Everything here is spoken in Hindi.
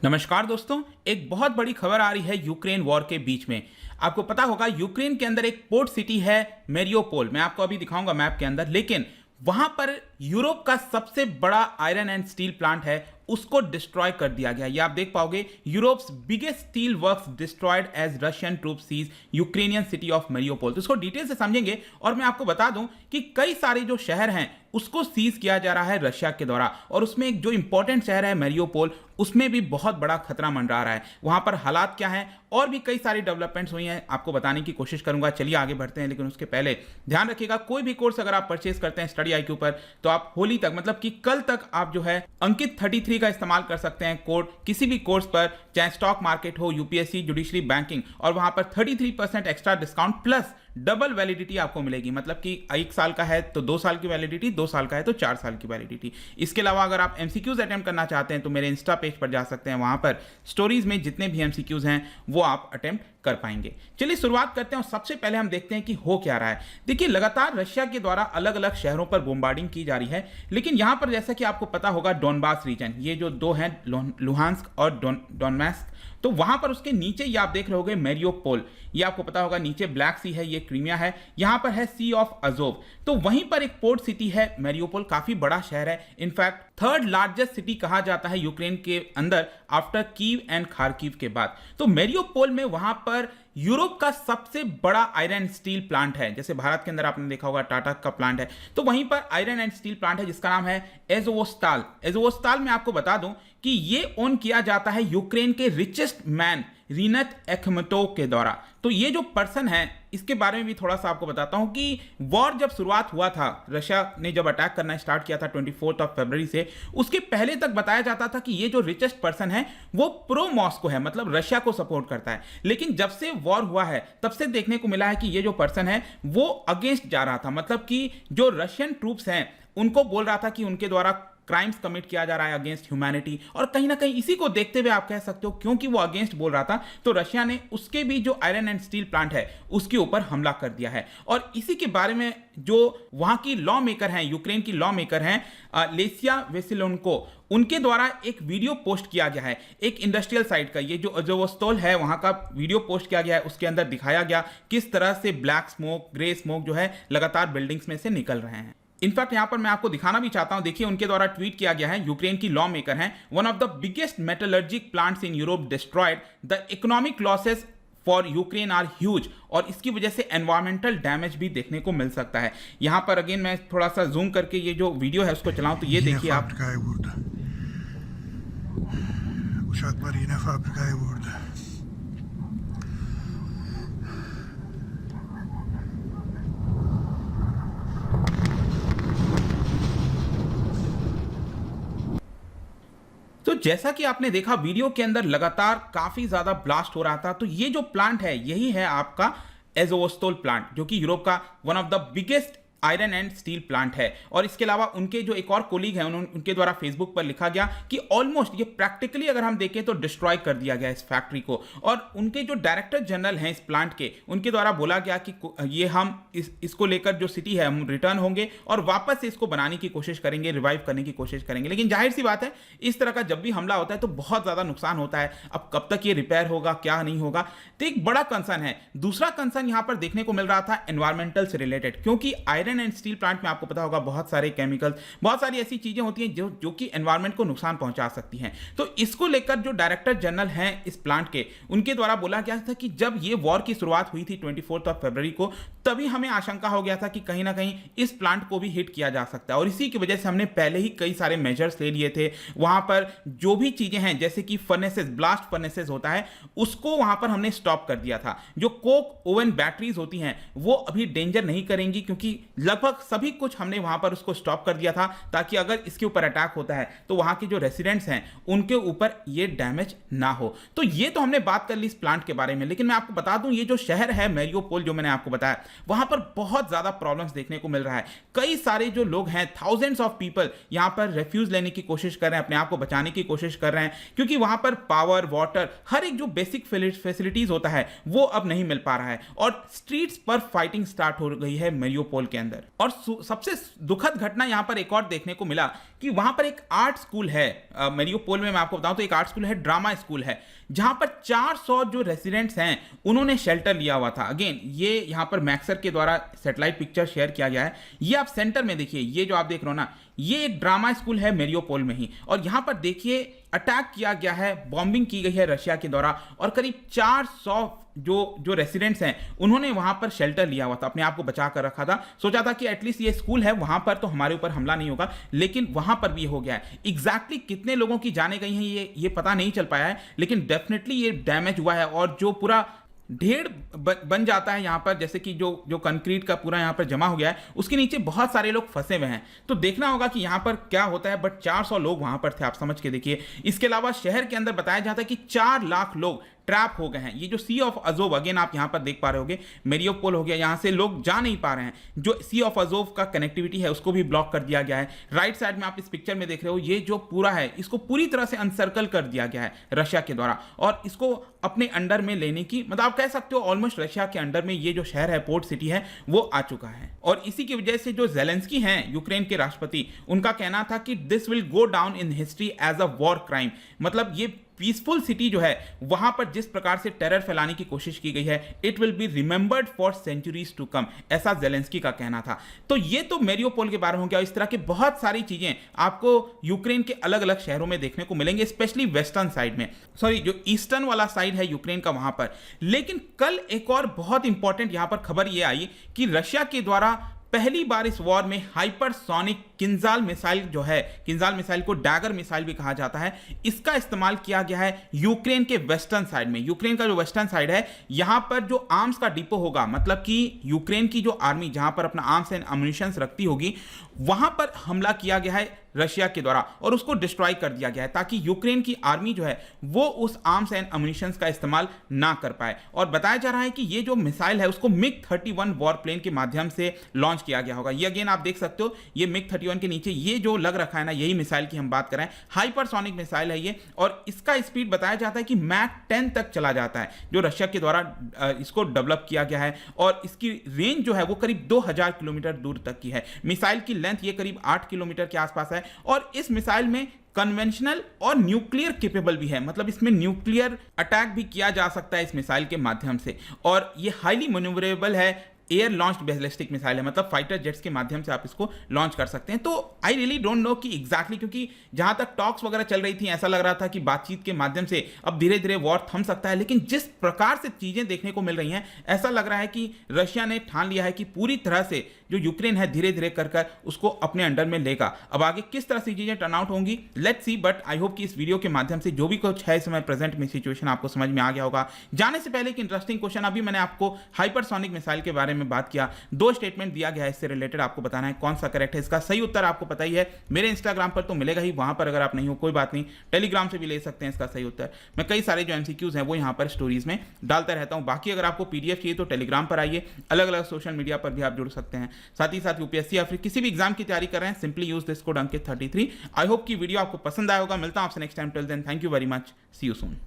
नमस्कार दोस्तों, एक बहुत बड़ी खबर आ रही है यूक्रेन वॉर के बीच में। आपको पता होगा यूक्रेन के अंदर एक पोर्ट सिटी है मेरियोपोल। मैं आपको अभी दिखाऊंगा मैप के अंदर, लेकिन वहां पर यूरोप का सबसे बड़ा आयरन एंड स्टील प्लांट है, उसको डिस्ट्रॉय कर दिया गया। ये आप देख पाओगे, Europe's biggest steel works destroyed as Russian troop seize Ukrainian city of Mariupol. तो इसको डिटेल से समझेंगे और मैं आपको बता दूं कि कई सारे जो शहर हैं उसको सीज किया जा रहा है रशिया के द्वारा, और उसमें एक जो इंपॉर्टेंट शहर है मेरियोपोल, उसमें भी बहुत बड़ा खतरा मंडरा रहा है। वहां पर हालात क्या हैं और भी कई सारी डेवलपमेंट्स हुई हैं, आपको बताने की कोशिश करूंगा। चलिए आगे बढ़ते हैं, लेकिन उसके पहले ध्यान रखिएगा, कोई भी कोर्स अगर आप परचेज करते हैं स्टडी IQ पर, तो आप होली तक, मतलब कि कल तक, आप जो है अंकित 33 का इस्तेमाल कर सकते हैं कोड किसी भी कोर्स पर, चाहे स्टॉक मार्केट हो, यूपीएससी, जुडिशरी, बैंकिंग, और वहां पर 33% extra discount plus double validity आपको मिलेगी। मतलब कि 1 साल का है तो 2 साल की वैलिडिटी, 2 साल का है तो 4 साल की वैलिडिटी। इसके अलावा अगर आप MCQs अटेम्प्ट करना चाहते हैं तो मेरे इंस्टा पेज पर जा सकते हैं, वहां पर स्टोरीज में जितने भी MCQs हैं वो आप अटेम्प्ट कर पाएंगे। चलिए शुरुआत करते हैं और सबसे पहले हम देखते हैं कि हो क्या रहा है। देखिए, लगातार रशिया के द्वारा अलग अलग शहरों पर बॉम्बार्डिंग की जा रही है, लेकिन यहां पर जैसा कि आपको पता होगा डोनबास रीजन, ये जो दो हैं लुहांस्क और डोनेट्स्क, तो वहां पर उसके नीचे ये आप देख रहे होंगे मेरियोपोल, ये आपको पता होगा नीचे ब्लैक सी है, ये क्रीमिया है, यहां पर है सी ऑफ अजोव। तो वहीं पर एक पोर्ट सिटी है मेरियोपोल, काफी बड़ा शहर है, इनफैक्ट थर्ड लार्जेस्ट सिटी कहा जाता है यूक्रेन के अंदर आफ्टर कीव एंड खार्किव के बाद। तो मेरियोपोल में वहां पर यूरोप का सबसे बड़ा आयरन स्टील प्लांट है। जैसे भारत के अंदर आपने देखा होगा टाटा का प्लांट है, तो वहीं पर आयरन एंड स्टील प्लांट है जिसका नाम है एज़ोवस्ताल। एज़ोवस्ताल में आपको बता दूं कि ये ओन किया जाता है यूक्रेन के रिचेस्ट मैन रीनत एखमतोव के द्वारा। तो ये जो पर्सन है, इसके बारे में भी थोड़ा सा आपको बताता हूं कि वॉर जब शुरुआत हुआ था, रशिया ने जब अटैक करना स्टार्ट किया था 24 फरवरी से, उसके पहले तक बताया जाता था कि ये जो रिचेस्ट पर्सन है वो प्रो मॉस्को है, मतलब रशिया को सपोर्ट करता है। लेकिन जब से वॉर हुआ है तब से देखने को मिला है कि ये जो पर्सन है वो अगेंस्ट जा रहा था, मतलब कि जो रशियन ट्रूप्स हैं उनको बोल रहा था कि उनके द्वारा क्राइम्स कमिट किया जा रहा है अगेंस्ट ह्यूमैनिटी। और कहीं ना कहीं इसी को देखते हुए आप कह सकते हो, क्योंकि वो अगेंस्ट बोल रहा था तो रशिया ने उसके भी जो आयरन एंड स्टील प्लांट है उसके ऊपर हमला कर दिया है। और इसी के बारे में जो वहां की लॉ मेकर हैं, यूक्रेन की लॉ मेकर हैं लेसिया वेसिलोनको, उनके द्वारा एक वीडियो पोस्ट किया गया है एक इंडस्ट्रियल साइट का। ये जो अज़ोवस्ताल है वहां का वीडियो पोस्ट किया गया है, उसके अंदर दिखाया गया किस तरह से ब्लैक स्मोक, ग्रे स्मोक जो है लगातार बिल्डिंग्स में से निकल रहे हैं। इनफैक्ट यहां पर मैं आपको दिखाना भी चाहता हूं, देखिए उनके द्वारा ट्वीट किया गया है, यूक्रेन की लॉ मेकर हैं, one of the biggest metallurgical plants in Europe destroyed, the economic losses for Ukraine are huge, और इसकी वजह से एनवायरमेंटल डैमेज भी देखने को मिल सकता है। यहां पर अगेन मैं थोड़ा सा जूम करके ये जो वीडियो है उसको चलाऊं तो ये देखिए आप। तो जैसा कि आपने देखा वीडियो के अंदर लगातार काफी ज्यादा ब्लास्ट हो रहा था, तो ये जो प्लांट है यही है आपका एज़ोवस्ताल प्लांट, जो कि यूरोप का one of the biggest iron and steel plant है। और इसके अलावा उनके जो एक और कोलीग हैं, उनके द्वारा फेसबुक पर लिखा गया कि ऑलमोस्ट ये प्रैक्टिकली अगर हम देखें तो डिस्ट्रॉय कर दिया गया इस फैक्ट्री को। और उनके जो डायरेक्टर जनरल हैं इस प्लांट के, उनके द्वारा बोला गया कि ये हम इसको लेकर जो सिटी है हम रिटर्न होंगे और वापस से इसको बनाने की कोशिश करेंगे, रिवाइव करने की कोशिश करेंगे। लेकिन जाहिर सी बात है, इस तरह का जब भी हमला होता है तो बहुत ज्यादा नुकसान होता है। अब कब तक ये रिपेयर होगा, क्या नहीं होगा, तो एक बड़ा कंसर्न है। दूसरा कंसर्न यहां पर देखने को मिल रहा था एनवायरमेंटल से रिलेटेड, क्योंकि आयरन एंड स्टील प्लांट में आपको पता होगा बहुत सारे केमिकल्स, बहुत सारी ऐसी चीजें होती हैं जो कि एनवायरनमेंट को नुकसान पहुंचा सकती हैं। तो इसको लेकर जो डायरेक्टर जनरल हैं इस प्लांट के, उनके द्वारा बोला गया था कि जब ये वॉर की शुरुआत हुई थी 24 फरवरी को, तभी हमें आशंका हो गया था कि कहीं ना कहीं इस प्लांट को भी हिट किया जा सकता है। और इसी की वजह से हमने पहले ही कई सारे मेजर्स ले लिए थे। वहां पर जो भी चीजें हैं जैसे कि फर्नेसेस, ब्लास्ट फर्नेसेस होता है, उसको वहां पर हमने स्टॉप कर दिया था। जो कोक ओवन बैटरीज होती हैं वो अभी डेंजर नहीं करेंगी, क्योंकि लगभग सभी कुछ हमने वहां पर उसको स्टॉप कर दिया था, ताकि अगर इसके ऊपर अटैक होता है तो वहां के जो रेसिडेंट्स हैं उनके ऊपर ये डैमेज ना हो। तो ये तो हमने बात कर ली इस प्लांट के बारे में, लेकिन मैं आपको बता दूं ये जो शहर है मेरियोपोल, जो मैंने आपको बताया, वहां पर बहुत ज्यादा प्रॉब्लम्स देखने को मिल रहा है। कई सारे जो लोग हैं, थाउजेंड्स ऑफ पीपल यहां पर रेफ्यूज लेने की कोशिश कर रहे हैं, अपने आप को बचाने की कोशिश कर रहे हैं, क्योंकि वहां पर पावर, वाटर, हर एक जो बेसिक फैसिलिटीज होता है वो अब नहीं मिल पा रहा है। और स्ट्रीट्स पर फाइटिंग स्टार्ट हो गई है मेरियोपोल के अंदर। अंदर। और सबसे दुखद घटना यहां पर एक और देखने को मिला कि वहां पर एक आर्ट स्कूल है, मेरियोपोल में मैं आपको बताऊं तो एक आर्ट स्कूल है, ड्रामा स्कूल है, जहां पर 400 जो रेसिडेंट्स हैं उन्होंने शेल्टर लिया हुआ था। अगेन ये यहां पर मैक्सर के द्वारा सैटेलाइट पिक्चर शेयर किया गया है। ये आप सेंटर में देखिए, ये जो आप देख रहे हो ना, ये एक ड्रामा स्कूल है मेरियोपोल में ही, और यहां पर देखिए अटैक किया गया है, बॉम्बिंग की गई है रशिया के द्वारा, और करीब 400 जो रेसिडेंट्स हैं उन्होंने वहां पर शेल्टर लिया हुआ था, अपने आप को बचा कर रखा था, सोचा था कि एटलीस्ट ये स्कूल है, वहां पर तो हमारे ऊपर हमला नहीं होगा, लेकिन वहां पर भी हो गया है। एग्जैक्टली कितने लोगों की जाने गई हैं ये पता नहीं चल पाया है, लेकिन डेफिनेटली ये डैमेज हुआ है। और जो पूरा ढेर बन जाता है यहाँ पर, जैसे कि जो कंक्रीट का पूरा यहाँ पर जमा हो गया है, उसके नीचे बहुत सारे लोग फंसे हुए हैं, तो देखना होगा कि यहाँ पर क्या होता है। बट 400 लोग वहां पर थे, आप समझ के देखिए। इसके अलावा शहर के अंदर बताया जाता है कि 4 लाख लोग ट्रैप हो गए हैं। ये जो सी ऑफ अजोव, अगेन आप यहां पर देख पा रहे होगे, मेरियोपोल हो गया, यहां से लोग जा नहीं पा रहे हैं। जो सी ऑफ अजोव का कनेक्टिविटी है उसको भी ब्लॉक कर दिया गया है। राइट साइड में आप इस पिक्चर में देख रहे हो, ये जो पूरा है इसको पूरी तरह से अनसर्कल कर दिया गया है रशिया के द्वारा, और इसको अपने अंडर में लेने की, मतलब आप कह सकते हो ऑलमोस्ट रशिया के अंडर में ये जो शहर है, पोर्ट सिटी है, वो आ चुका है। और इसी की वजह से जो जेलेंस्की हैं, यूक्रेन के राष्ट्रपति, उनका कहना था कि this will go down in history as a war crime. मतलब ये पीसफुल सिटी जो है, वहां पर जिस प्रकार से टेरर फैलाने की कोशिश की गई है, it will be remembered for centuries to come, ऐसा जेलेंस्की का कहना था। तो ये तो मेरियोपोल के बारे में हो गया। इस तरह की बहुत सारी चीजें आपको यूक्रेन के अलग अलग शहरों में देखने को मिलेंगे, स्पेशली वेस्टर्न साइड में, सॉरी जो ईस्टर्न वाला साइड है यूक्रेन का, वहां पर। लेकिन कल एक और बहुत इंपॉर्टेंट यहां पर खबर यह आई कि रशिया के द्वारा पहली बार इस वॉर में हाइपरसोनिक किंजाल मिसाइल जो है, किंजाल मिसाइल को डैगर मिसाइल भी कहा जाता है, इसका इस्तेमाल किया गया है यूक्रेन के वेस्टर्न साइड में। यूक्रेन का जो वेस्टर्न साइड है, यहां पर जो आर्म्स का डिपो होगा, मतलब कि यूक्रेन की जो आर्मी जहां पर अपना आर्म्स एंड अम्युनिशंस रखती होगी, वहां पर हमला किया गया है रशिया के द्वारा, और उसको डिस्ट्रॉय कर दिया गया है, ताकि यूक्रेन की आर्मी जो है वो उस आर्म्स एंड अम्युनिशंस का इस्तेमाल ना कर पाए। और बताया जा रहा है कि ये जो मिसाइल है उसको मिग-31 वॉर प्लेन के माध्यम से लॉन्च किया गया होगा। ये अगेन आप देख सकते हो, ये मिग-31 के नीचे ये जो लग रखा है ना, यही मिसाइल की हम बात कर रहे हैं। हाइपरसोनिक मिसाइल है ये, और इसका स्पीड बताया जाता है कि मैक 10 तक चला जाता है, जो रशिया के द्वारा इसको डेवलप किया गया है। और इसकी रेंज जो है वो करीब 2000 किलोमीटर दूर तक की है। मिसाइल की लेंथ ये करीब 8 किलोमीटर के आसपास है, और इस मिसाइल में कन्वेंशनल और न्यूक्लियर केपेबल भी है, मतलब इसमें न्यूक्लियर अटैक भी किया जा सकता है इस मिसाइल के माध्यम से। और ये हाईली मैन्यूवरेबल है, एयर लॉन्च्ड बैलिस्टिक मिसाइल है, मतलब फाइटर जेट्स के माध्यम से आप इसको लॉन्च कर सकते हैं। तो आई रियली डोंट नो कि एग्जैक्टली, क्योंकि जहां तक टॉक्स वगैरह चल रही थी, ऐसा लग रहा था कि बातचीत के माध्यम से अब धीरे धीरे वॉर थम सकता है, लेकिन जिस प्रकार से चीजें देखने को मिल रही हैं, ऐसा लग रहा है कि रशिया ने ठान लिया है कि पूरी तरह से जो यूक्रेन है धीरे धीरे कर उसको अपने अंडर में लेगा। अब आगे किस तरह से चीजें टर्न आउट होंगी, let's see. But I hope कि इस वीडियो के माध्यम से जो भी कुछ है इस समय प्रेजेंट में सिचुएशन आपको समझ में आ गया होगा। जाने से पहले एक इंटरेस्टिंग क्वेश्चन, अभी मैंने आपको हाइपरसोनिक मिसाइल के बारे में बात किया, 2 स्टेटमेंट दिया गया है, इससे रिलेटेड आपको बताना है कौन सा करेक्ट है। इसका सही उत्तर आपको पता ही है, मेरे इंस्टाग्राम पर तो मिलेगा ही, वहां पर अगर आप नहीं हो कोई बात नहीं, टेलीग्राम से भी ले सकते हैं इसका सही उत्तर। मैं कई सारे जो एमसीक्यूज हैं वो यहां पर स्टोरीज में डालता रहता हूं। बाकी अगर आपको पीडीएफ चाहिए तो टेलीग्राम पर आइए, अलग अलग सोशल मीडिया पर भी आप जुड़ सकते हैं। साथ ही साथ यूपीएससी या फिर किसी भी एग्जाम की तैयारी कर रहे हैं, simply use this code Ankit 33। I hope कि वीडियो आपको पसंद आया होगा। मिलता हूं आपसे next time, till then thank you very much, see you soon.